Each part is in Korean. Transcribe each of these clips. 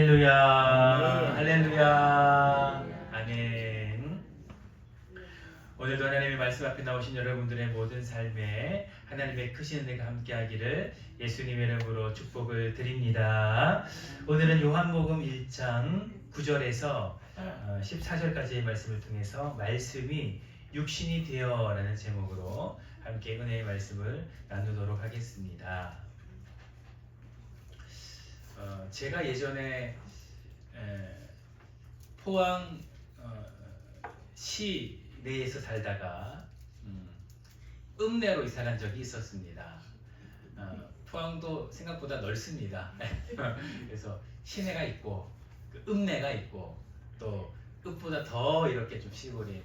할렐루야, 할렐루야, 아멘. 오늘도 하나님의 말씀 앞에 나오신 여러분들의 모든 삶에 하나님의 크신 은혜가 함께하기를 예수님의 이름으로 축복을 드립니다. 오늘은 요한복음 1장 9절에서 14절까지의 말씀을 통해서 말씀이 육신이 되어라는 제목으로 함께 은혜의 말씀을 나누도록 하겠습니다. 제가 예전에 포항 시내에서 살다가 읍내로 이사 간 적이 있었습니다. 포항도 생각보다 넓습니다. 그래서 시내가 있고 그 읍내가 있고 또 읍보다 더 이렇게 좀 시골이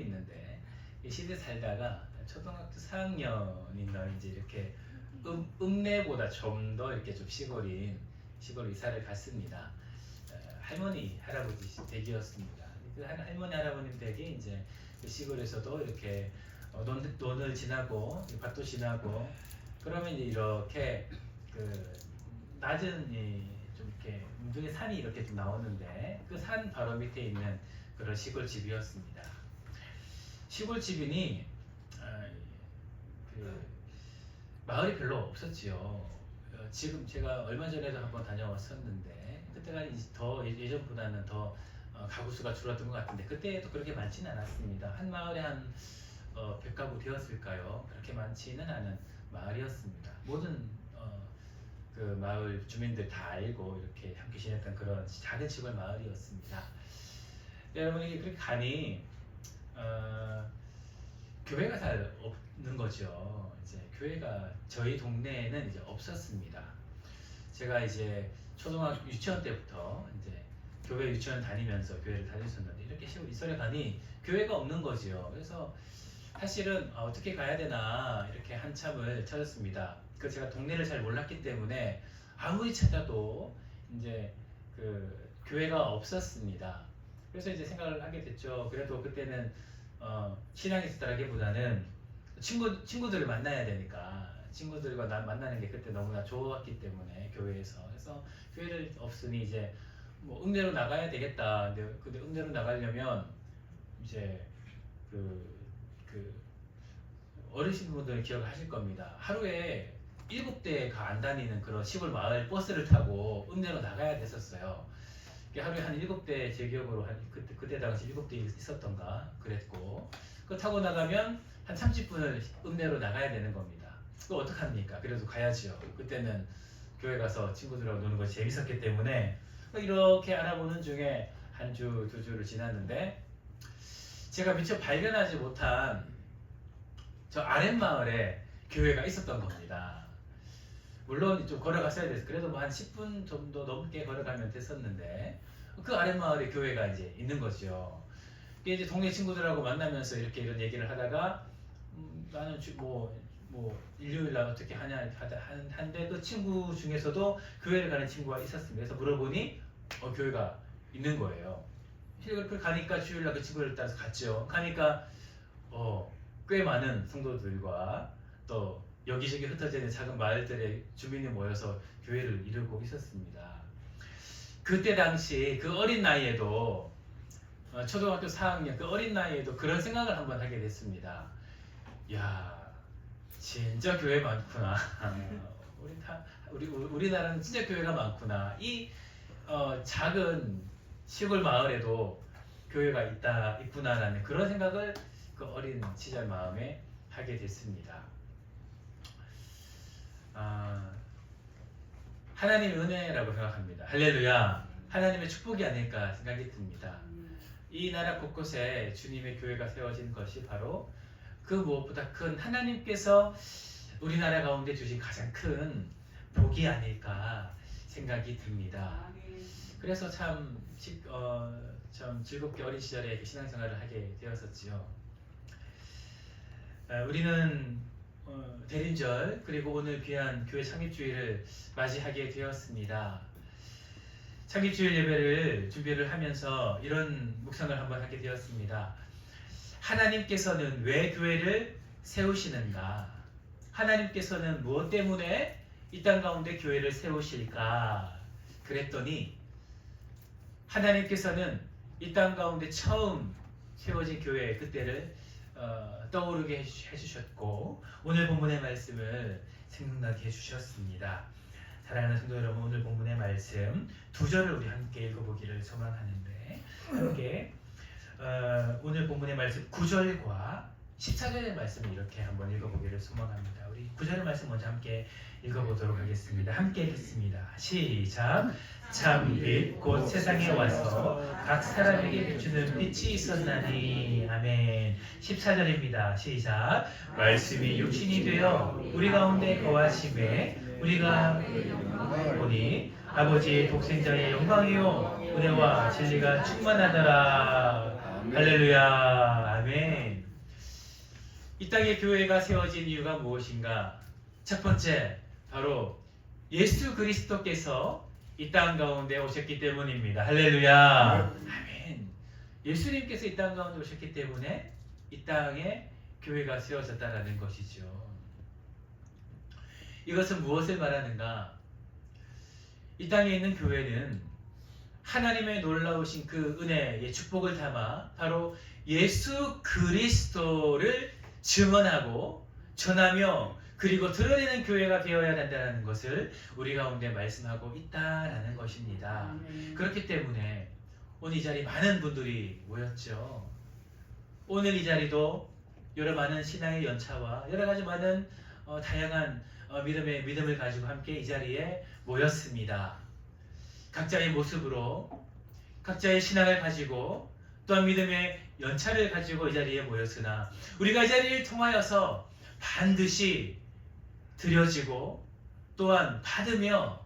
있는데 이 시내 살다가 초등학교 4학년인가 이제 이렇게 읍내보다 좀 더 이렇게 좀 시골 이사를 갔습니다. 할머니 할아버지 댁이었습니다. 그 할머니 할아버님 댁이 이제 그 시골에서도 이렇게 논을 지나고 밭도 지나고 그러면 이제 이렇게 그 낮은 좀 이렇게 문중에 산이 이렇게 좀 나오는데 그 산 바로 밑에 있는 그런 시골집이었습니다. 시골집이니 마을이 별로 없었지요. 지금 제가 얼마 전에도 한번 다녀왔었는데 그때가 더 예전보다는 더 가구 수가 줄어든 것 같은데 그때도 그렇게 많지는 않았습니다. 한 마을에 한 100가구 되었을까요? 그렇게 많지는 않은 마을이었습니다. 모든 그 마을 주민들 다 알고 이렇게 함께 지냈던 그런 작은 시골 마을이었습니다. 여러분이 그렇게 가니 교회가 잘 없는 거죠. 이제 교회가 저희 동네에는 이제 없었습니다. 제가 이제 초등학교 유치원 때부터 이제 교회 유치원 다니면서 교회를 다녔었는데 이렇게 시골에 가니 교회가 없는 거지요. 그래서 사실은 어떻게 가야 되나 이렇게 한참을 찾았습니다. 그 제가 동네를 잘 몰랐기 때문에 아무리 찾아도 이제 그 교회가 없었습니다. 그래서 이제 생각을 하게 됐죠. 그래도 그때는 신앙이 있었다기보다는 친구들을 만나야 되니까 친구들과 만나는 게 그때 너무나 좋았기 때문에 교회에서 그래서 교회를 없으니 이제 뭐 읍내로 나가야 되겠다. 근데 읍내로 나가려면 이제 그 어르신분들 기억하실 겁니다. 하루에 7대가 안 다니는 그런 시골 마을 버스를 타고 읍내로 나가야 됐었어요. 하루에 한 7대 제 기억으로 그때 당시 7대 있었던가 그랬고 그거 타고 나가면 한 30분을 읍내로 나가야 되는 겁니다. 그거 어떡합니까? 그래도 가야지요. 그때는 교회 가서 친구들하고 노는 것이 재밌었기 때문에 이렇게 알아보는 중에 한 주, 2주를 지났는데 제가 미처 발견하지 못한 저 아랫마을에 교회가 있었던 겁니다. 물론 좀 걸어갔어야 돼서 그래도 뭐 한 10분 정도 넘게 걸어가면 됐었는데 그 아랫마을에 교회가 이제 있는 거죠. 이제 동네 친구들하고 만나면서 이렇게 이런 얘기를 하다가 나는 뭐 일요일날 어떻게 하냐 한데 그 친구 중에서도 교회를 가는 친구가 있었습니다. 그래서 물어보니 교회가 있는 거예요. 그 가니까 주일날 그 친구를 따라서 갔죠. 가니까 꽤 많은 성도들과 또 여기저기 흩어져 있는 작은 마을들의 주민이 모여서 교회를 이루고 있었습니다. 그때 당시 그 어린 나이에도 초등학교 4학년 그 어린 나이에도 그런 생각을 한번 하게 됐습니다. 야, 진짜 교회 많구나. 우리나라는 진짜 교회가 많구나. 이 작은 시골 마을에도 교회가 있구나라는 그런 생각을 그 어린 시절 마음에 하게 됐습니다. 하나님의 은혜라고 생각합니다. 할렐루야. 하나님의 축복이 아닐까 생각이 듭니다. 이 나라 곳곳에 주님의 교회가 세워진 것이 바로 그 무엇보다 큰 하나님께서 우리나라 가운데 주신 가장 큰 복이 아닐까 생각이 듭니다. 그래서 참 즐겁게 어린 시절에 신앙생활을 하게 되었었지요. 우리는 대림절 그리고 오늘 귀한 교회 창립주일을 맞이하게 되었습니다. 창립주일 예배를 준비를 하면서 이런 묵상을 한번 하게 되었습니다. 하나님께서는 왜 교회를 세우시는가? 하나님께서는 무엇 때문에 이 땅 가운데 교회를 세우실까? 그 그랬더니 하나님께서는 이 땅 가운데 처음 세워진 교회 그때를 떠오르게 해주셨고 오늘 본문의 말씀을 생각나게 해주셨습니다. 사랑하는 성도 여러분, 오늘 본문의 말씀 두 절을 우리 함께 읽어보기를 소망하는데 함께 오늘 본문의 말씀 9절과 14절의 말씀을 이렇게 한번 읽어보기를 소망합니다. 우리 9절의 말씀 먼저 함께 읽어보도록 하겠습니다. 함께 읽습니다. 시작. 참 빛 곧 세상에 와서 각 사람에게 비추는 빛이 있었나니. 아멘. 14절입니다. 시작. 말씀이 육신이 되어 우리 가운데 거하심에 우리가 보니 아버지의 독생자의 영광이요 은혜와 진리가 충만하더라. 할렐루야. 아멘. 이 땅에 교회가 세워진 이유가 무엇인가? 첫 번째, 바로 예수 그리스도께서 이 땅 가운데 오셨기 때문입니다. 할렐루야. 아멘. 예수님께서 이 땅 가운데 오셨기 때문에 이 땅에 교회가 세워졌다라는 것이죠. 이것은 무엇을 말하는가? 이 땅에 있는 교회는 하나님의 놀라우신 그 은혜의 축복을 담아 바로 예수 그리스도를 증언하고 전하며 그리고 드러내는 교회가 되어야 된다는 것을 우리 가운데 말씀하고 있다라는 것입니다. 그렇기 때문에 오늘 이 자리에 많은 분들이 모였죠. 오늘 이 자리도 여러 많은 신앙의 연차와 여러 가지 많은 다양한 믿음을 가지고 함께 이 자리에 모였습니다. 각자의 모습으로 각자의 신앙을 가지고 또한 믿음의 연차를 가지고 이 자리에 모였으나 우리가 이 자리를 통하여서 반드시 드려지고 또한 받으며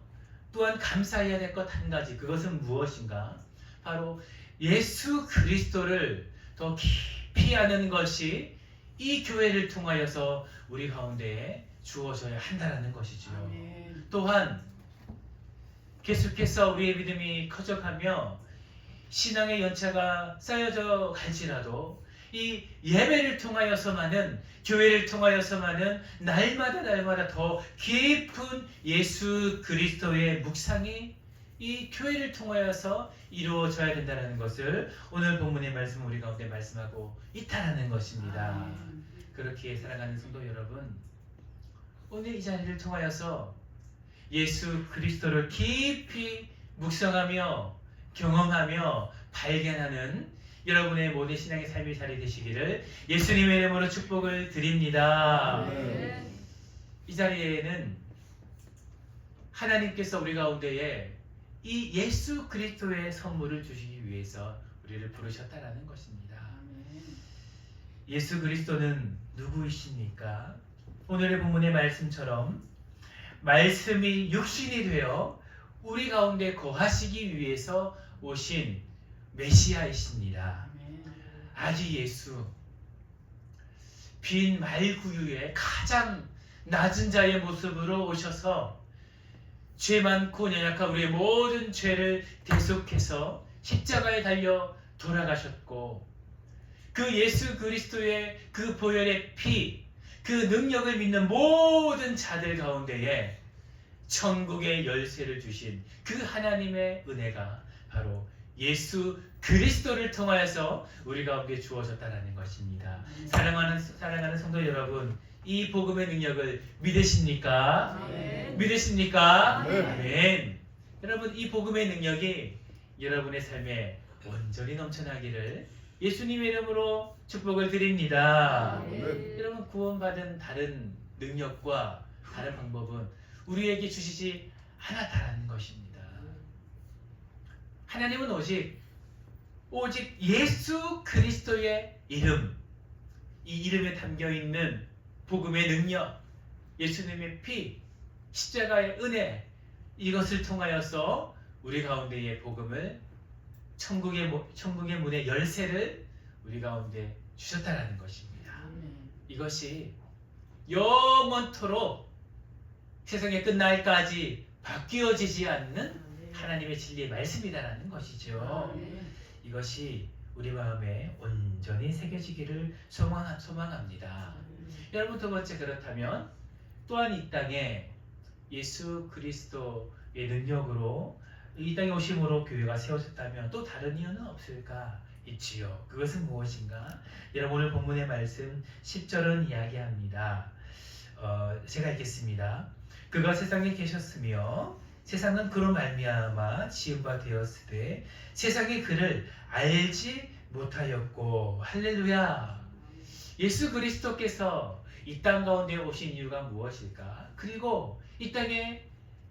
또한 감사해야 될 것 한 가지, 그것은 무엇인가? 바로 예수 그리스도를 더 깊이 아는 것이 이 교회를 통하여서 우리 가운데에 주어져야 한다는 것이지요. 아멘. 또한 계속해서 우리의 믿음이 커져가며 신앙의 연차가 쌓여져 갈지라도 이 예배를 통하여서만은, 교회를 통하여서만은 날마다 더 깊은 예수 그리스도의 묵상이 이 교회를 통하여서 이루어져야 된다는 것을 오늘 본문의 말씀 우리 가운데 말씀하고 있다는 것입니다. 그렇게 사랑하는 성도 여러분, 오늘 이 자리를 통하여서 예수 그리스도를 깊이 묵상하며 경험하며 발견하는 여러분의 모든 신앙의 삶의 자리 되시기를 예수님의 이름으로 축복을 드립니다. 네. 이 자리에는 하나님께서 우리 가운데에 이 예수 그리스도의 선물을 주시기 위해서 우리를 부르셨다라는 것입니다. 예수 그리스도는 누구이십니까? 오늘의 본문의 말씀처럼 말씀이 육신이 되어 우리 가운데 거하시기 위해서 오신 메시아이십니다. 아기 예수, 빈 말구유의 가장 낮은 자의 모습으로 오셔서 죄 많고 연약한 우리의 모든 죄를 대속해서 십자가에 달려 돌아가셨고, 그 예수 그리스도의 그 보혈의 피, 그 능력을 믿는 모든 자들 가운데에 천국의 열쇠를 주신 그 하나님의 은혜가 바로 예수 그리스도를 통하여서 우리 가운데 주어졌다는 것입니다. 사랑하는 성도 여러분, 이 복음의 능력을 믿으십니까? 아멘. 믿으십니까? 아멘. 아멘. 여러분, 이 복음의 능력이 여러분의 삶에 온전히 넘쳐나기를 예수님의 이름으로 축복을 드립니다. 아멘. 여러분, 구원받은 다른 능력과 다른 방법은 우리에게 주시지 않았다는 것입니다. 하나님은 오직 예수 그리스도의 이름, 이 이름에 담겨있는 복음의 능력, 예수님의 피, 십자가의 은혜, 이것을 통하여서 우리 가운데의 복음을, 천국의 문의 열쇠를 우리 가운데 주셨다는 것입니다. 이것이 영원토록 세상의 끝날까지 바뀌어지지 않는 하나님의 진리의 말씀이다라는 것이죠. 이것이 우리 마음에 온전히 새겨지기를 소망합니다. 여러분, 두 번째, 그렇다면 또한 이 땅에 예수 그리스도의 능력으로 이 땅에 오심으로 교회가 세워졌다면 또 다른 이유는 없을까? 있지요. 그것은 무엇인가? 여러분 오늘 본문의 말씀 10절은 이야기합니다. 제가 읽겠습니다. 그가 세상에 계셨으며 세상은 그로 말미암아 지은 바 되었으되 세상이 그를 알지 못하였고. 할렐루야. 예수 그리스도께서 이 땅 가운데 오신 이유가 무엇일까? 그리고 이 땅에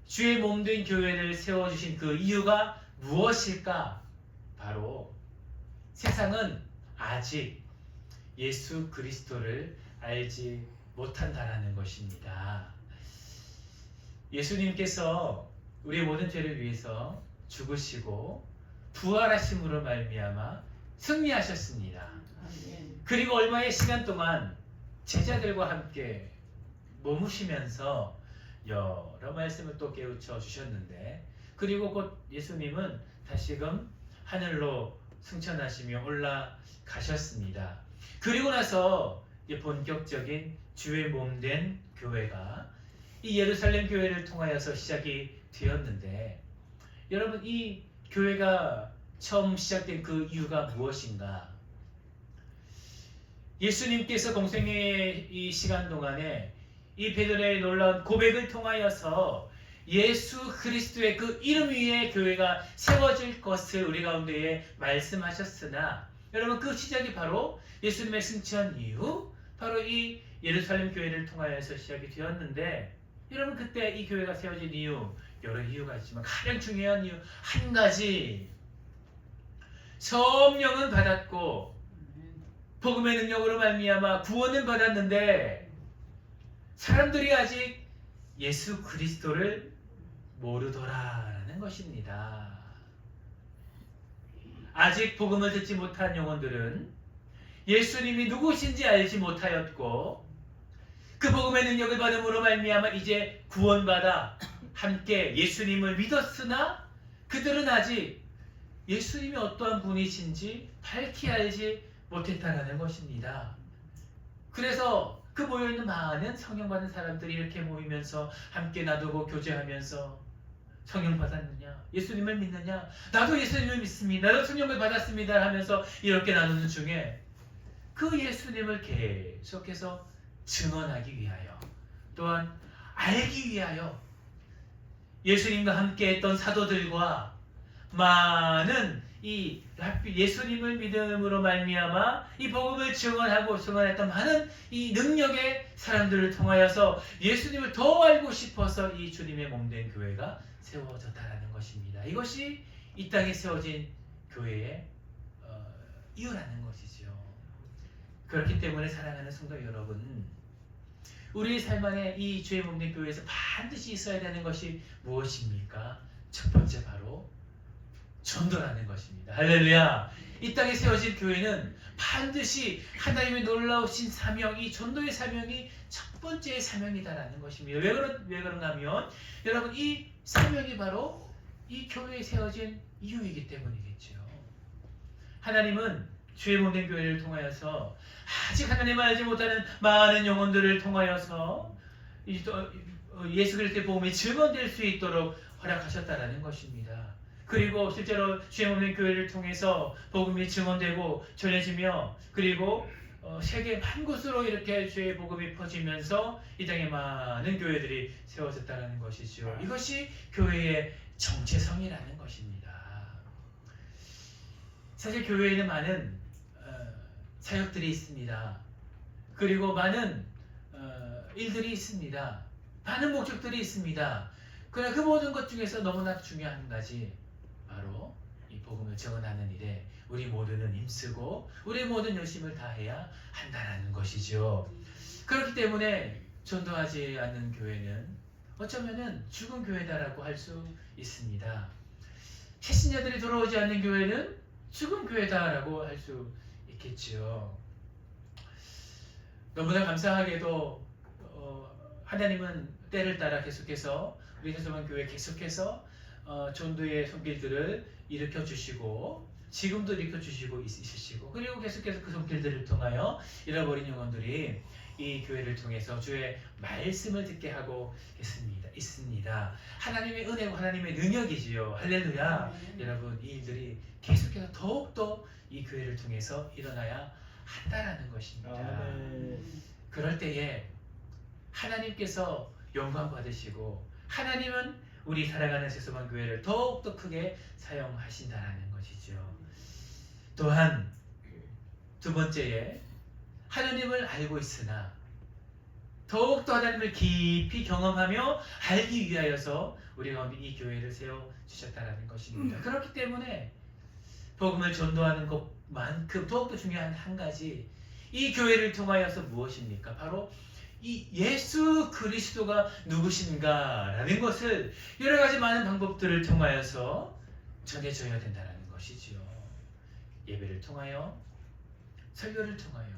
주의 몸된 교회를 세워주신 그 이유가 무엇일까? 바로 세상은 아직 예수 그리스도를 알지 못한다라는 것입니다. 예수님께서 우리의 모든 죄를 위해서 죽으시고 부활하심으로 말미암아 승리하셨습니다. 그리고 얼마의 시간 동안 제자들과 함께 머무시면서 여러 말씀을 또 깨우쳐 주셨는데, 그리고 곧 예수님은 다시금 하늘로 승천하시며 올라가셨습니다. 그리고 나서 본격적인 주의 몸된 교회가 이 예루살렘 교회를 통하여서 시작이 되었는데, 여러분 이 교회가 처음 시작된 그 이유가 무엇인가? 예수님께서 공생의 이 시간 동안에 이 베드로의 놀라운 고백을 통하여서 예수 그리스도의 그 이름 위에 교회가 세워질 것을 우리 가운데에 말씀하셨으나, 여러분 그 시작이 바로 예수님의 승천 이후 바로 이 예루살렘 교회를 통하여서 시작이 되었는데, 여러분 그때 이 교회가 세워진 이유 여러 이유가 있지만 가장 중요한 이유 한 가지, 성령은 받았고 복음의 능력으로 말미암아 구원은 받았는데 사람들이 아직 예수 그리스도를 모르더라라는 것입니다. 아직 복음을 듣지 못한 영혼들은 예수님이 누구신지 알지 못하였고, 그 복음의 능력을 받음으로 말미암아 이제 구원받아 함께 예수님을 믿었으나 그들은 아직 예수님이 어떠한 분이신지 밝히 알지 못했다는 것입니다. 그래서 그 모여있는 많은 성령 받은 사람들이 이렇게 모이면서 함께 놔두고 교제하면서 성령 받았느냐? 예수님을 믿느냐? 나도 예수님을 믿습니다. 나도 성령을 받았습니다. 하면서 이렇게 나누는 중에 그 예수님을 계속해서 증언하기 위하여, 또한 알기 위하여 예수님과 함께 했던 사도들과 많은 이 예수님을 믿음으로 말미암아 이 복음을 증언했던 많은 이 능력의 사람들을 통하여서 예수님을 더 알고 싶어서 이 주님의 몸된 교회가 세워졌다라는 것입니다. 이것이 이 땅에 세워진 교회의 이유라는 것이죠. 그렇기 때문에 사랑하는 성도 여러분, 우리 삶 안에 이 주의 몸된 교회에서 반드시 있어야 되는 것이 무엇입니까? 첫 번째 바로 전도라는 것입니다. 할렐루야! 이 땅에 세워진 교회는 반드시 하나님의 놀라우신 사명, 이 전도의 사명이 첫 번째 사명이다라는 것입니다. 왜 그런가 하면 여러분 이 사명이 바로 이 교회에 세워진 이유이기 때문이겠죠. 하나님은 주의 몸된 교회를 통하여서 아직 하나님을 알지 못하는 많은 영혼들을 통하여서 예수 그리스도의 복음이 증언될 수 있도록 허락하셨다라는 것입니다. 그리고 실제로 주의 몸된 교회를 통해서 복음이 증언되고 전해지며, 그리고 세계 한 곳으로 이렇게 주의 복음이 퍼지면서 이 땅에 많은 교회들이 세워졌다는 것이죠. 이것이 교회의 정체성이라는 것입니다. 사실 교회에는 많은 사역들이 있습니다. 그리고 많은 일들이 있습니다. 많은 목적들이 있습니다. 그러나 그 모든 것 중에서 너무나 중요한 한 가지, 바로 이 복음을 전하는 일에 우리 모두는 힘쓰고 우리 모든 열심을 다해야 한다는 것이죠. 그렇기 때문에 전도하지 않는 교회는 어쩌면은 죽은 교회다라고 할 수 있습니다. 새신자들이 돌아오지 않는 교회는 죽은 교회다라고 할 수 있겠지요. 너무나 감사하게도 하나님은 때를 따라 계속해서 우리 세소만 교회 계속해서 전도의 손길들을 일으켜 주시고 지금도 일으켜 주시고 있으시고, 그리고 계속해서 그 손길들을 통하여 잃어버린 영혼들이 이 교회를 통해서 주의 말씀을 듣게 하고 있습니다. 하나님의 은혜고 하나님의 능력이지요. 할렐루야. 여러분, 이 일들이 계속해서 더욱더 이 교회를 통해서 일어나야 한다라는 것입니다. 그럴 때에 하나님께서 영광 받으시고 하나님은 우리 살아가는 세수만 교회를 더욱더 크게 사용하신다라는 것이죠. 또한 두 번째에 하나님을 알고 있으나 더욱더 하나님을 깊이 경험하며 알기 위하여서 우리 가운데 이 교회를 세워주셨다는 것입니다. 그렇기 때문에 복음을 전도하는 것만큼 더욱더 중요한 한 가지, 이 교회를 통하여서 무엇입니까? 바로 이 예수 그리스도가 누구신가라는 것을 여러 가지 많은 방법들을 통하여서 전해줘야 된다는 것이지요. 예배를 통하여, 설교를 통하여,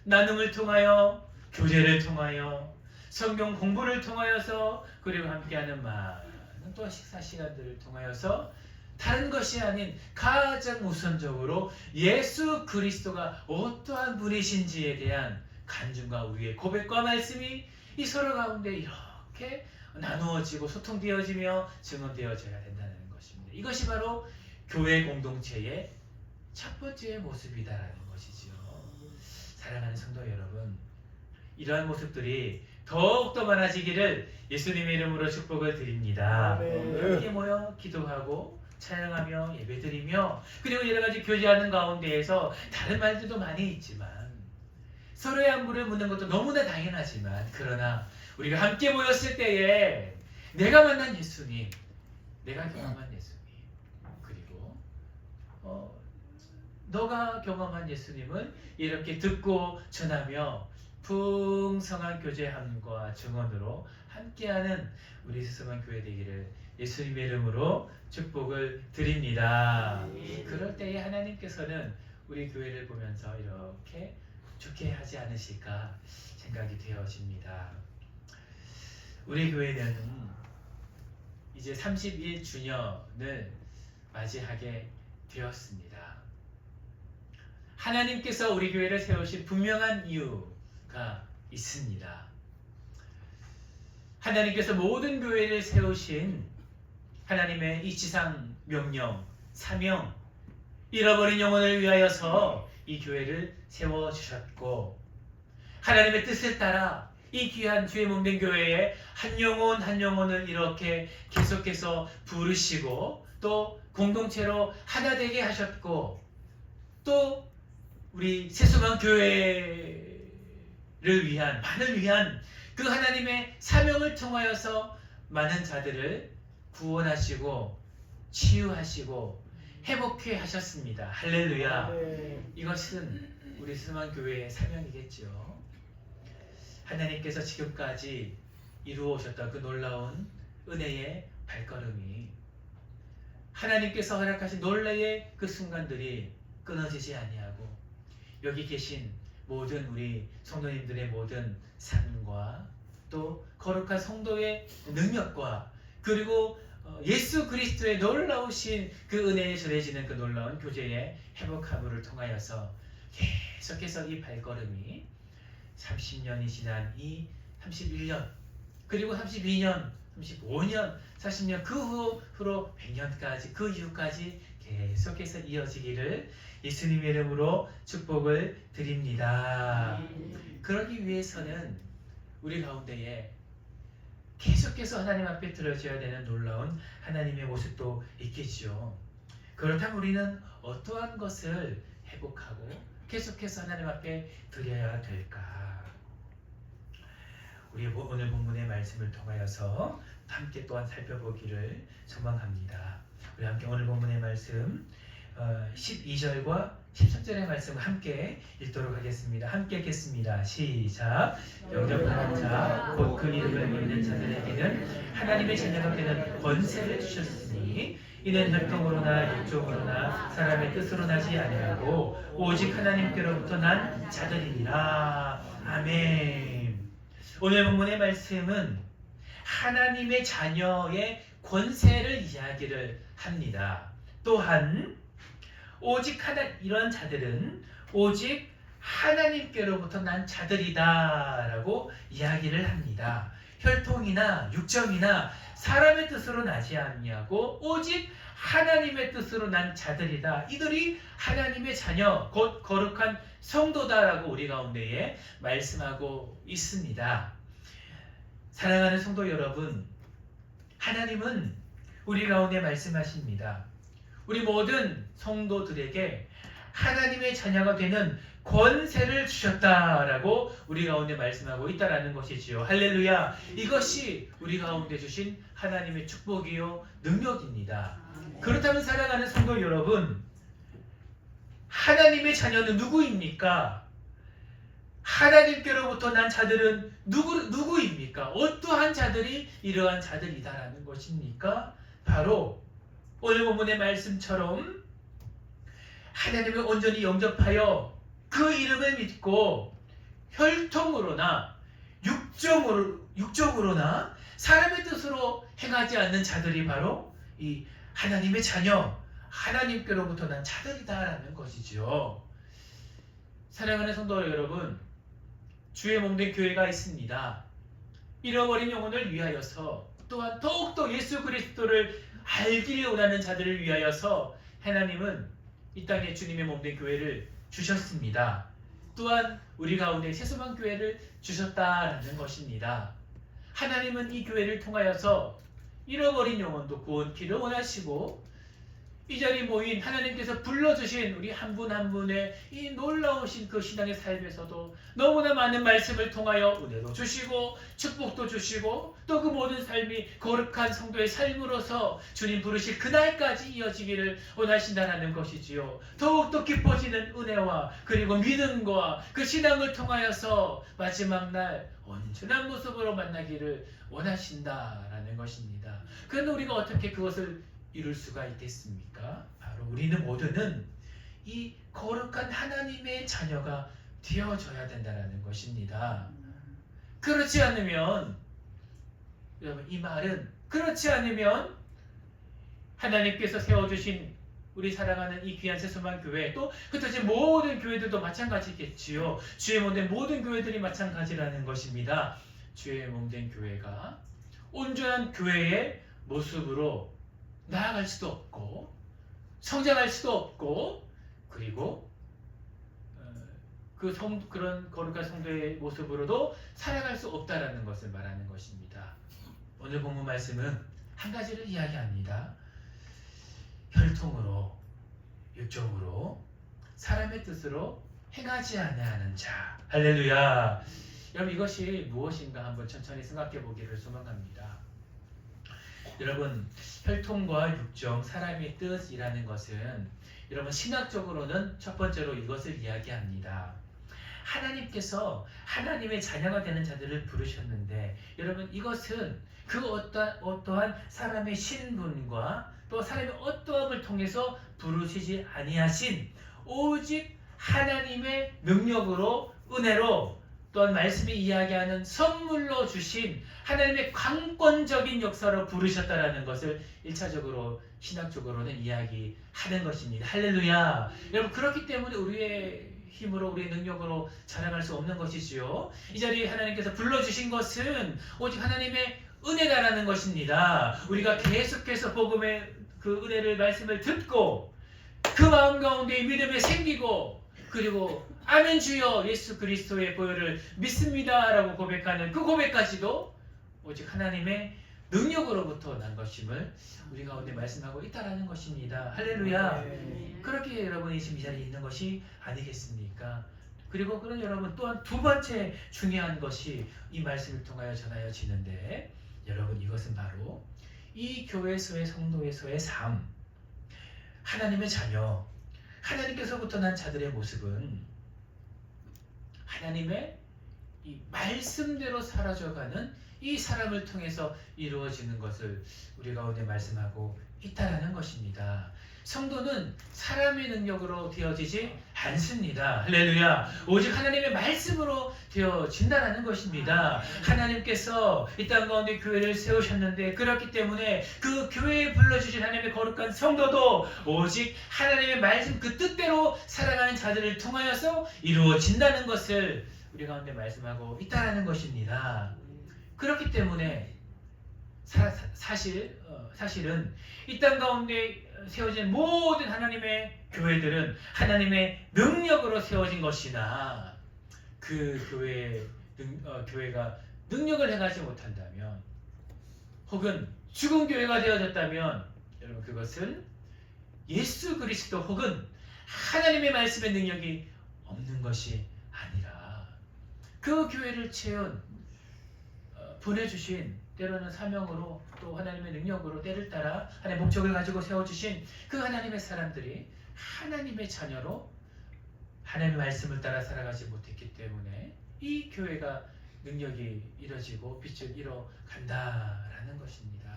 나눔을 통하여, 교제를 통하여, 성경 공부를 통하여서, 그리고 함께하는 많은 또 식사 시간들을 통하여서 다른 것이 아닌 가장 우선적으로 예수 그리스도가 어떠한 분이신지에 대한 간증과 우리의 고백과 말씀이 이 서로 가운데 이렇게 나누어지고 소통되어지며 증언되어져야 된다는 것입니다. 이것이 바로 교회 공동체의 첫 번째 모습이다라는 것이죠. 사랑하는 성도 여러분, 이러한 모습들이 더욱더 많아지기를 예수님의 이름으로 축복을 드립니다. 함께 모여 기도하고 찬양하며 예배드리며, 그리고 여러 가지 교제하는 가운데에서 다른 말들도 많이 있지만 서로의 안부를 묻는 것도 너무나 당연하지만, 그러나 우리가 함께 모였을 때에 내가 만난 예수님, 내가 경험한 예수님, 그리고 너가 경험한 예수님을 이렇게 듣고 전하며 풍성한 교제함과 증언으로 함께하는 우리 세수만 교회 되기를 예수님의 이름으로 축복을 드립니다. 그럴 때에 하나님께서는 우리 교회를 보면서 이렇게 좋게 하지 않으실까 생각이 되어집니다. 우리 교회는 이제 31주년을 맞이하게 되었습니다. 하나님께서 우리 교회를 세우신 분명한 이유가 있습니다. 하나님께서 모든 교회를 세우신 하나님의 이 지상 명령, 사명, 잃어버린 영혼을 위하여서 이 교회를 세워주셨고, 하나님의 뜻을 따라 이 귀한 주의 몸된 교회에 한 영혼 한 영혼을 이렇게 계속해서 부르시고 또 공동체로 하나 되게 하셨고, 또 우리 세수만 교회를 위한, 만을 위한 그 하나님의 사명을 통하여서 많은 자들을 구원하시고 치유하시고 회복해 하셨습니다. 할렐루야. 이것은 우리 세수만 교회의 사명이겠죠. 하나님께서 지금까지 이루어 오셨던 그 놀라운 은혜의 발걸음이, 하나님께서 허락하신 놀라의 그 순간들이 끊어지지 아니하고 여기 계신 모든 우리 성도님들의 모든 삶과 또 거룩한 성도의 능력과 그리고 예수 그리스도의 놀라우신 그 은혜에 전해지는 그 놀라운 교제의 회복함을 통하여서 계속해서 이 발걸음이 30년이 지난 이 31년, 그리고 32년, 35년, 40년 그 후로 100년까지, 그 이후까지 계속해서 이어지기를 예수님의 이름으로 축복을 드립니다. 그러기 위해서는 우리 가운데에 계속해서 하나님 앞에 들어져야 되는 놀라운 하나님의 모습도 있겠죠. 그렇다면 우리는 어떠한 것을 회복하고 계속해서 하나님 앞에 드려야 될까? 우리 오늘 본문의 말씀을 통하여서 함께 또한 살펴보기를 소망합니다. 우리 함께 오늘 본문의 말씀 12절과 13절의 말씀을 함께 읽도록 하겠습니다. 함께 읽겠습니다. 시작. 영접하는 자, 곧 그 이름을 믿는 자들에게는 하나님의 자녀가 되는 권세를 주셨으니 이는 혈통으로나 육종으로나 사람의 뜻으로 나지 아니하고 오직 하나님께로부터 난 자들이니라. 아멘. 오늘 본문의 말씀은 하나님의 자녀의 권세를 이야기를 합니다. 또한 오직 이런 자들은 오직 하나님께로부터 난 자들이다 라고 이야기를 합니다. 혈통이나 육정이나 사람의 뜻으로 나지 아니하고 오직 하나님의 뜻으로 난 자들이다. 이들이 하나님의 자녀 곧 거룩한 성도다라고 우리 가운데에 말씀하고 있습니다. 사랑하는 성도 여러분, 하나님은 우리 가운데 말씀하십니다. 우리 모든 성도들에게 하나님의 자녀가 되는 권세를 주셨다라고 우리 가운데 말씀하고 있다라는 것이지요. 할렐루야. 이것이 우리 가운데 주신 하나님의 축복이요 능력입니다. 그렇다면 사랑하는 성도 여러분, 하나님의 자녀는 누구입니까? 하나님께로부터 난 자들은 누구입니까? 어떠한 자들이 이러한 자들이다라는 것입니까? 바로 오늘 본문의 말씀처럼 하나님을 온전히 영접하여 그 이름을 믿고 혈통으로나 육정으로나 사람의 뜻으로 행하지 않는 자들이 바로 이 하나님의 자녀, 하나님께로부터 난 자들이다라는 것이죠. 사랑하는 성도 여러분, 주의 몸된 교회가 있습니다. 잃어버린 영혼을 위하여서 또한 더욱더 예수 그리스도를 알기를 원하는 자들을 위하여서 하나님은 이 땅에 주님의 몸된 교회를 주셨습니다. 또한 우리 가운데 세수만 교회를 주셨다라는 것입니다. 하나님은 이 교회를 통하여서 잃어버린 영혼도 구원키를 원하시고 이 자리에 모인 하나님께서 불러주신 우리 한 분 한 분의 이 놀라우신 그 신앙의 삶에서도 너무나 많은 말씀을 통하여 은혜도 주시고 축복도 주시고 또 그 모든 삶이 거룩한 성도의 삶으로서 주님 부르실 그날까지 이어지기를 원하신다는 것이지요. 더욱더 깊어지는 은혜와 그리고 믿음과 그 신앙을 통하여서 마지막 날 온전한 모습으로 만나기를 원하신다라는 것입니다. 그런데 우리가 어떻게 그것을 이룰 수가 있겠습니까? 바로 우리는 모두는 이 거룩한 하나님의 자녀가 되어져야 된다는 것입니다. 그렇지 않으면 여러분, 이 말은 그렇지 않으면 하나님께서 세워주신 우리 사랑하는 이 귀한 세수만 교회 또 흩어진 모든 교회들도 마찬가지겠지요. 주의 몸된 모든 교회들이 마찬가지라는 것입니다. 주의 몸된 교회가 온전한 교회의 모습으로 나아갈 수도 없고 성장할 수도 없고 그리고 그런 거룩한 성도의 모습으로도 살아갈 수 없다라는 것을 말하는 것입니다. 오늘 본문 말씀은 한 가지를 이야기합니다. 혈통으로 육정으로 사람의 뜻으로 행하지 아니하는 자. 할렐루야. 여러분, 이것이 무엇인가 한번 천천히 생각해 보기를 소망합니다. 여러분, 혈통과 육정, 사람의 뜻이라는 것은 여러분 신학적으로는 첫 번째로 이것을 이야기합니다. 하나님께서 하나님의 자녀가 되는 자들을 부르셨는데 여러분, 이것은 그 어떠한 사람의 신분과 또 사람의 어떠함을 통해서 부르시지 아니하신 오직 하나님의 능력으로 은혜로 또한 말씀이 이야기하는 선물로 주신 하나님의 강권적인 역사로 부르셨다라는 것을 1차적으로 신학적으로는 이야기하는 것입니다. 할렐루야. 여러분, 그렇기 때문에 우리의 힘으로 우리의 능력으로 자랑할 수 없는 것이지요. 이 자리에 하나님께서 불러주신 것은 오직 하나님의 은혜다라는 것입니다. 우리가 계속해서 복음의 그 은혜를 말씀을 듣고 그 마음 가운데 믿음이 생기고 그리고 아멘 주여 예수 그리스도의 보혈을 믿습니다 라고 고백하는 그 고백까지도 오직 하나님의 능력으로부터 난 것임을 우리 가운데 말씀하고 있다라는 것입니다. 할렐루야. 그렇게 여러분이 지금 이 자리에 있는 것이 아니겠습니까? 그리고 그런 여러분 또한 두 번째 중요한 것이 이 말씀을 통하여 전하여지는데 여러분, 이것은 바로 이 교회에서의 성도에서의 삶, 하나님의 자녀, 하나님께서부터 난 자들의 모습은 하나님의 이 말씀대로 사라져가는 이 사람을 통해서 이루어지는 것을 우리 가운데 말씀하고 있다라는 것입니다. 성도는 사람의 능력으로 되어지지 않습니다. 할렐루야. 오직 하나님의 말씀으로 되어진다는 것입니다. 하나님께서 이 땅 가운데 교회를 세우셨는데, 그렇기 때문에 그 교회에 불러주신 하나님의 거룩한 성도도 오직 하나님의 말씀 그 뜻대로 살아가는 자들을 통하여서 이루어진다는 것을 우리 가운데 말씀하고 있다는 것입니다. 그렇기 때문에 사실은 이 땅 가운데 세워진 모든 하나님의 교회들은 하나님의 능력으로 세워진 것이나, 그 교회가 능력을 행하지 못한다면, 혹은 죽은 교회가 되어졌다면, 여러분, 그것은 예수 그리스도 혹은 하나님의 말씀의 능력이 없는 것이 아니라, 그 교회를 채운 보내주신, 때로는 사명으로 또 하나님의 능력으로 때를 따라 하나님의 목적을 가지고 세워주신 그 하나님의 사람들이 하나님의 자녀로 하나님의 말씀을 따라 살아가지 못했기 때문에 이 교회가 능력이 이뤄지고 빛을 이뤄간다라는 것입니다.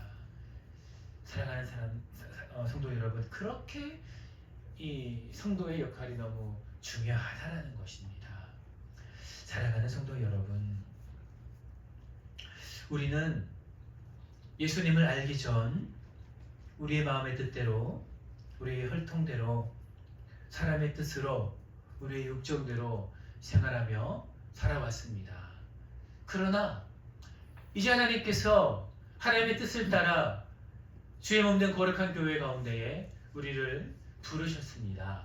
사랑하는 성도 여러분, 그렇게 이 성도의 역할이 너무 중요하다라는 것입니다. 사랑하는 성도 여러분, 우리는 예수님을 알기 전 우리의 마음의 뜻대로, 우리의 혈통대로, 사람의 뜻으로, 우리의 육정대로 생활하며 살아왔습니다. 그러나 이제 하나님께서 하나님의 뜻을 따라 주의 몸된 거룩한 교회 가운데에 우리를 부르셨습니다.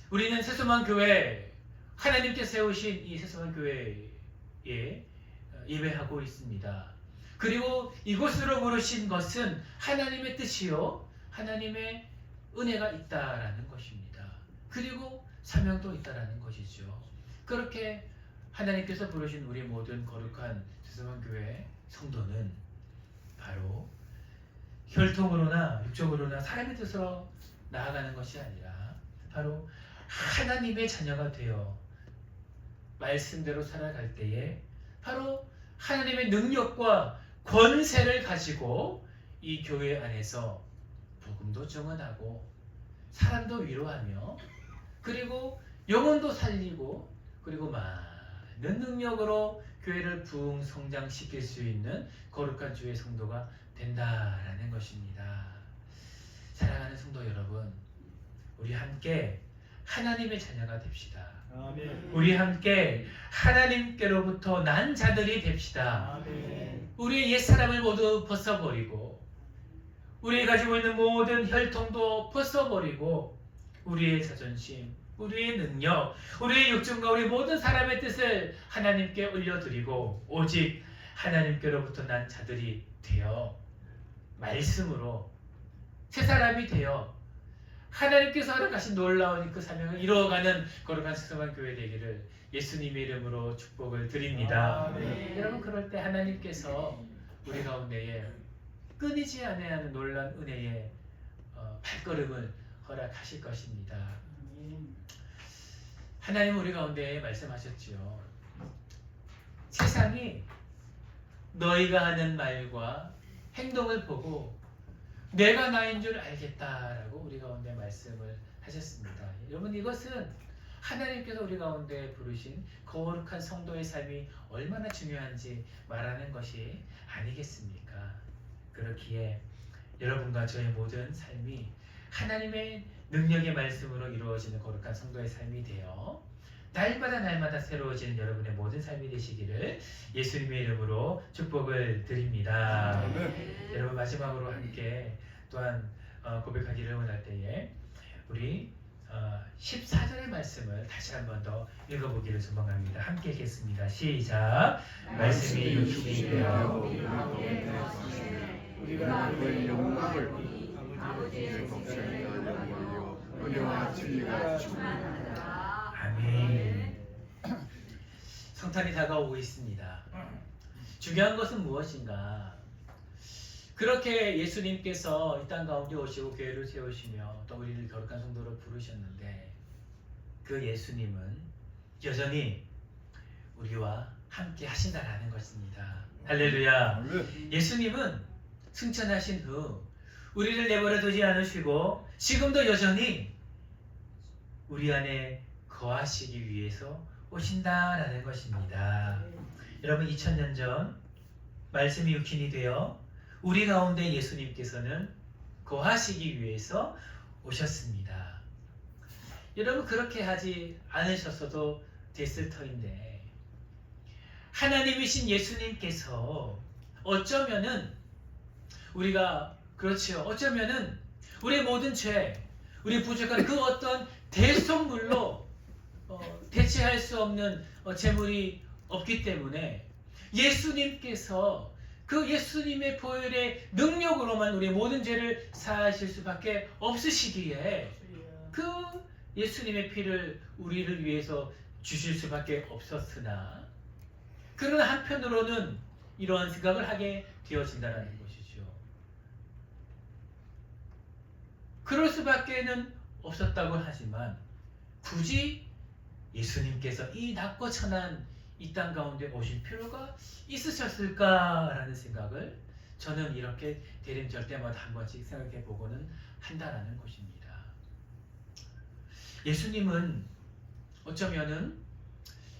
우리는 세소만 교회, 하나님께 세우신 이 세소만 교회에 예배하고 있습니다. 그리고 이곳으로 부르신 것은 하나님의 뜻이요, 하나님의 은혜가 있다라는 것입니다. 그리고 사명도 있다라는 것이죠. 그렇게 하나님께서 부르신 우리 모든 거룩한 세소만 교회 성도는 바로 혈통으로나 육적으로나 사람의 뜻으로 나아가는 것이 아니라 바로 하나님의 자녀가 되어 말씀대로 살아갈 때에 바로 하나님의 능력과 권세를 가지고 이 교회 안에서 복음도 증언하고 사람도 위로하며 그리고 영혼도 살리고 그리고 많은 능력으로 교회를 부흥 성장시킬 수 있는 거룩한 주의 성도가 된다라는 것입니다. 사랑하는 성도 여러분, 우리 함께 하나님의 자녀가 됩시다. 아멘. 우리 함께 하나님께로부터 난 자들이 됩시다. 아멘. 우리의 옛사람을 모두 벗어버리고 우리가 가지고 있는 모든 혈통도 벗어버리고 우리의 자존심, 우리의 능력, 우리의 육정과 우리 모든 사람의 뜻을 하나님께 올려드리고 오직 하나님께로부터 난 자들이 되어 말씀으로 새 사람이 되어 하나님께서 허락하신 놀라운 그 사명을 이루어가는 거룩한 세소만 교회 되기를 예수님의 이름으로 축복을 드립니다. 아멘. 여러분, 그럴 때 하나님께서 우리 가운데에 끊이지 아니하는 놀라운 은혜의 발걸음을 허락하실 것입니다. 하나님 우리 가운데 말씀하셨지요. 세상이 너희가 하는 말과 행동을 보고 내가 나인 줄 알겠다라고 우리 가운데 말씀을 하셨습니다. 여러분, 이것은 하나님께서 우리 가운데 부르신 거룩한 성도의 삶이 얼마나 중요한지 말하는 것이 아니겠습니까? 그렇기에 여러분과 저의 모든 삶이 하나님의 능력의 말씀으로 이루어지는 거룩한 성도의 삶이 되어 날마다 새로워지는 여러분의 모든 삶이 되시기를 예수님의 이름으로 축복을 드립니다. 여러분, 마지막으로 함께 또한 고백하기를 원할 때에 우리 14절의 말씀을 다시 한 번 더 읽어보기를 소망합니다. 함께 읽겠습니다. 시작. 말씀이 육신이 되어 우리 가운데 거하시네. 우리가 그의 영광을 보니 아버지의 복생의 영광이요 은혜와 진리가 충만하다. 아멘. 성탄이 다가오고 있습니다. 중요한 것은 무엇인가? 그렇게 예수님께서 이 땅 가운데 오시고 교회를 세우시며 또 우리를 거룩한 성도로 부르셨는데 그 예수님은 여전히 우리와 함께 하신다라는 것입니다. 할렐루야. 예수님은 승천하신 후 우리를 내버려 두지 않으시고 지금도 여전히 우리 안에 거하시기 위해서 오신다라는 것입니다. 여러분 2000년 전 말씀이 육신이 되어 우리 가운데 예수님께서는 거하시기 위해서 오셨습니다. 여러분 그렇게 하지 않으셨어도 됐을 터인데 하나님이신 예수님께서 어쩌면은 우리가 그렇지요. 어쩌면은 우리의 모든 죄, 우리 부족한 그 어떤 대속물로 대체할 수 없는 재물이 없기 때문에 예수님께서 그 예수님의 보혈의 능력으로만 우리의 모든 죄를 사하실 수밖에 없으시기에 그 예수님의 피를 우리를 위해서 주실 수밖에 없었으나 그러나 한편으로는 이러한 생각을 하게 되어진다는 것이죠. 그럴 수밖에는 없었다고 하지만 굳이 예수님께서 이 낮고 천한 이 땅 가운데 오실 필요가 있으셨을까라는 생각을 저는 이렇게 대림절 때마다 한 번씩 생각해 보고는 한다라는 것입니다. 예수님은 어쩌면은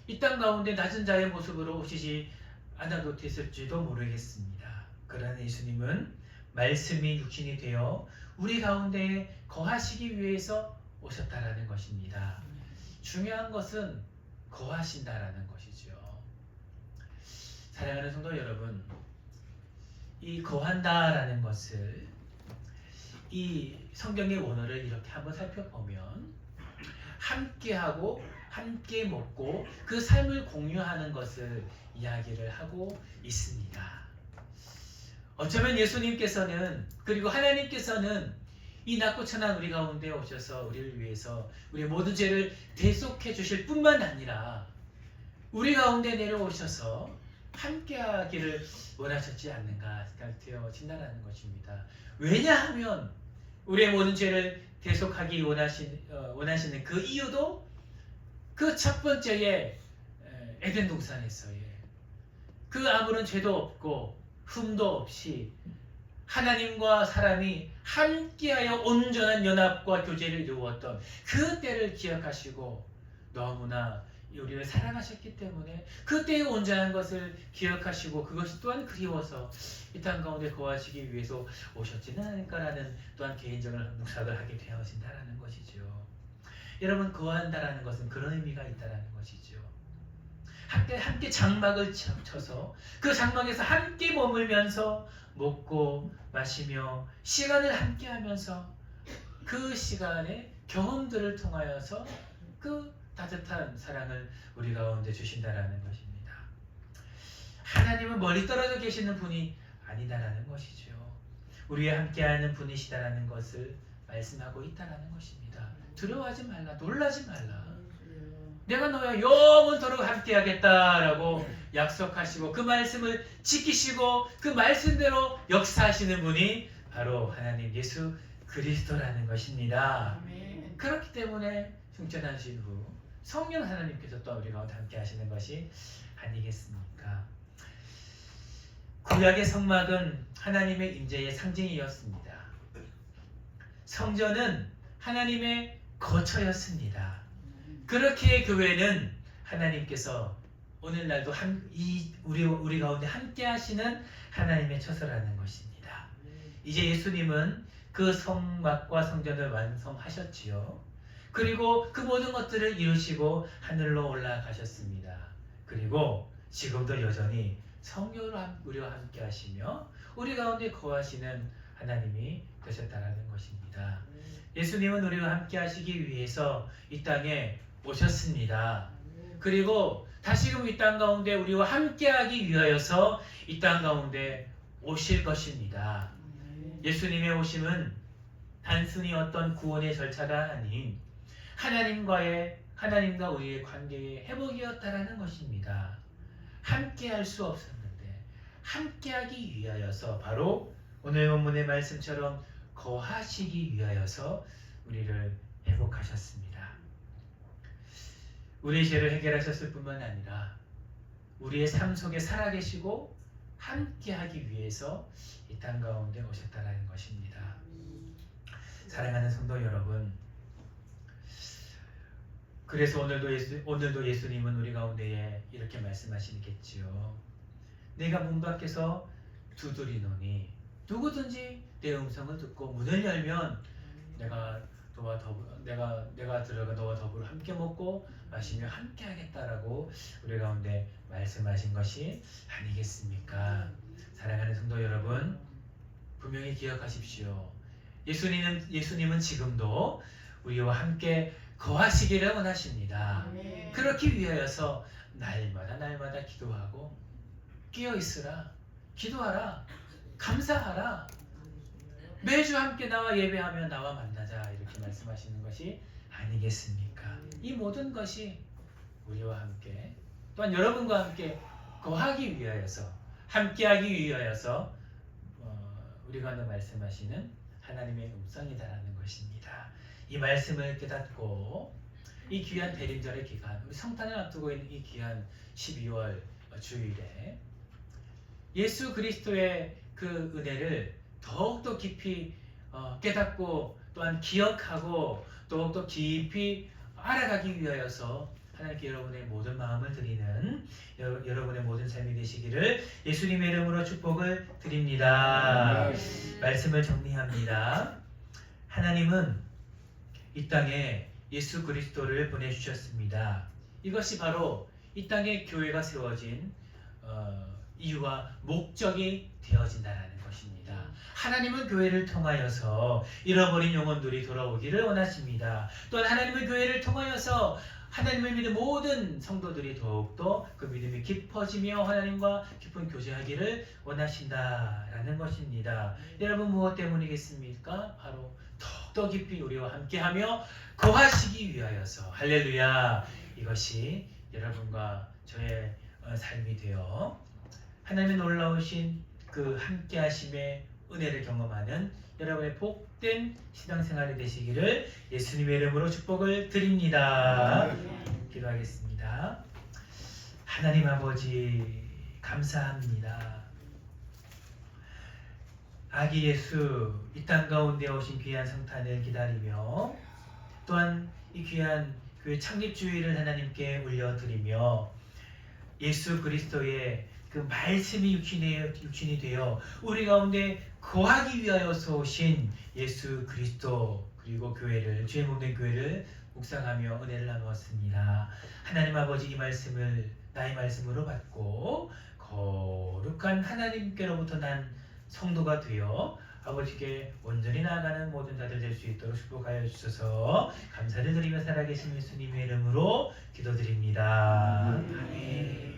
이 땅 가운데 낮은 자의 모습으로 오시지 않아도 됐을지도 모르겠습니다. 그러나 예수님은 말씀이 육신이 되어 우리 가운데 거하시기 위해서 오셨다라는 것입니다. 중요한 것은 거하신다라는 것이죠. 사랑하는 성도 여러분, 이 거한다라는 것을 이 성경의 원어를 이렇게 한번 살펴보면 함께하고 함께 먹고 그 삶을 공유하는 것을 이야기를 하고 있습니다. 어쩌면 예수님께서는 그리고 하나님께서는 이 낮고 천한 우리 가운데 오셔서 우리를 위해서 우리의 모든 죄를 대속해 주실 뿐만 아니라 우리 가운데 내려오셔서 함께하기를 원하셨지 않는가 생각되어진다는 것입니다. 왜냐하면 우리의 모든 죄를 대속하기 원하시는 그 이유도 그 첫 번째의 에덴 동산에서의 그 아무런 죄도 없고 흠도 없이 하나님과 사람이 함께하여 온전한 연합과 교제를 이루었던 그 때를 기억하시고 너무나 우리를 사랑하셨기 때문에 그때의 온전한 것을 기억하시고 그것이 또한 그리워서 이 땅 가운데 거하시기 위해서 오셨지는 않을까라는 또한 개인적인 묵상을 하게 되어진다라는 것이죠. 여러분 거한다라는 것은 그런 의미가 있다라는 것이죠. 함께 장막을 쳐서 그 장막에서 함께 머물면서 먹고 마시며 시간을 함께 하면서 그 시간의 경험들을 통하여서 그 따뜻한 사랑을 우리 가운데 주신다라는 것입니다. 하나님은 멀리 떨어져 계시는 분이 아니다라는 것이죠. 우리와 함께하는 분이시다라는 것을 말씀하고 있다라는 것입니다. 두려워하지 말라, 놀라지 말라. 내가 너와 영원토록 함께하겠다라고 약속하시고 그 말씀을 지키시고 그 말씀대로 역사하시는 분이 바로 하나님 예수 그리스도라는 것입니다. 아멘. 그렇기 때문에 승천하신 후 성령 하나님께서 또 우리 가운데 함께 하시는 것이 아니겠습니까? 구약의 성막은 하나님의 임재의 상징이었습니다. 성전은 하나님의 거처였습니다. 그렇기에 교회는 하나님께서 오늘날도 우리 가운데 함께 하시는 하나님의 처소라는 것입니다. 이제 예수님은 그 성막과 성전을 완성하셨지요. 그리고 그 모든 것들을 이루시고 하늘로 올라가셨습니다. 그리고 지금도 여전히 성령으로 우리와 함께 하시며 우리 가운데 거하시는 하나님이 되셨다는 것입니다. 예수님은 우리와 함께 하시기 위해서 이 땅에 오셨습니다. 그리고 다시금 이 땅 가운데 우리와 함께 하기 위하여서 이 땅 가운데 오실 것입니다. 예수님의 오심은 단순히 어떤 구원의 절차가 아닌 하나님과 우리의 관계의 회복이었다라는 것입니다. 함께 할 수 없었는데 함께 하기 위하여서 바로 오늘 본문의 말씀처럼 거하시기 위하여서 우리를 회복하셨습니다. 우리의 죄를 해결하셨을 뿐만 아니라 우리의 삶 속에 살아계시고 함께하기 위해서 이 땅 가운데 오셨다는 것입니다. 사랑하는 성도 여러분, 그래서 오늘도 예수님은 우리 가운데에 이렇게 말씀하시겠지요. 내가 문 밖에서 두드리노니 누구든지 내 음성을 듣고 문을 열면 내가 들어가 너와 더불어 함께 먹고 마시며 함께 하겠다라고 우리 가운데 말씀하신 것이 아니겠습니까? 사랑하는 성도 여러분, 분명히 기억하십시오. 예수님은 지금도 우리와 함께 거하시기를 원하십니다. 그렇기 위하여서 날마다 기도하고 끼어 있으라, 기도하라, 감사하라, 매주 함께 나와 예배하며 나와 만나자, 이렇게 말씀하시는 것이 아니겠습니까? 이 모든 것이 우리와 함께 또한 여러분과 함께 거하기 위하여서, 함께하기 위하여서 우리가 오늘 말씀하시는 하나님의 음성이다라는 것입니다. 이 말씀을 깨닫고 이 귀한 대림절의 기간, 우리 성탄을 앞두고 있는 이 귀한 12월 주일에 예수 그리스도의 그 은혜를 더욱더 깊이 깨닫고 또한 기억하고 더욱더 깊이 알아가기 위하여서 하나님께 여러분의 모든 마음을 드리는 여러분의 모든 삶이 되시기를 예수님의 이름으로 축복을 드립니다. 말씀을 정리합니다. 하나님은 이 땅에 예수 그리스도를 보내주셨습니다. 이것이 바로 이 땅에 교회가 세워진 이유와 목적이 되어진다는 것입니다. 하나님은 교회를 통하여서 잃어버린 영혼들이 돌아오기를 원하십니다. 또한 하나님은 교회를 통하여서 하나님을 믿는 모든 성도들이 더욱더 그 믿음이 깊어지며 하나님과 깊은 교제하기를 원하신다라는 것입니다. 여러분, 무엇 때문이겠습니까? 바로 더욱더 깊이 우리와 함께하며 거하시기 위하여서. 할렐루야. 이것이 여러분과 저의 삶이 되어 하나님의 놀라우신 그 함께하심의 은혜를 경험하는 여러분의 복된 신앙생활이 되시기를 예수님의 이름으로 축복을 드립니다. 기도하겠습니다. 하나님 아버지, 감사합니다. 아기 예수 이 땅 가운데 오신 귀한 성탄을 기다리며 또한 이 귀한 교회 창립주의를 하나님께 올려드리며 예수 그리스도의 그 말씀이 육신이 되어 우리 가운데 거하기 위하여서 오신 예수 그리스도, 그리고 교회를, 주의 몸된 교회를 묵상하며 은혜를 나누었습니다. 하나님 아버지, 이 말씀을 나의 말씀으로 받고 거룩한 하나님께로부터 난 성도가 되어 아버지께 온전히 나아가는 모든 자들 될 수 있도록 축복하여 주셔서 감사를 드리며 살아계신 예수님의 이름으로 기도드립니다. 아멘.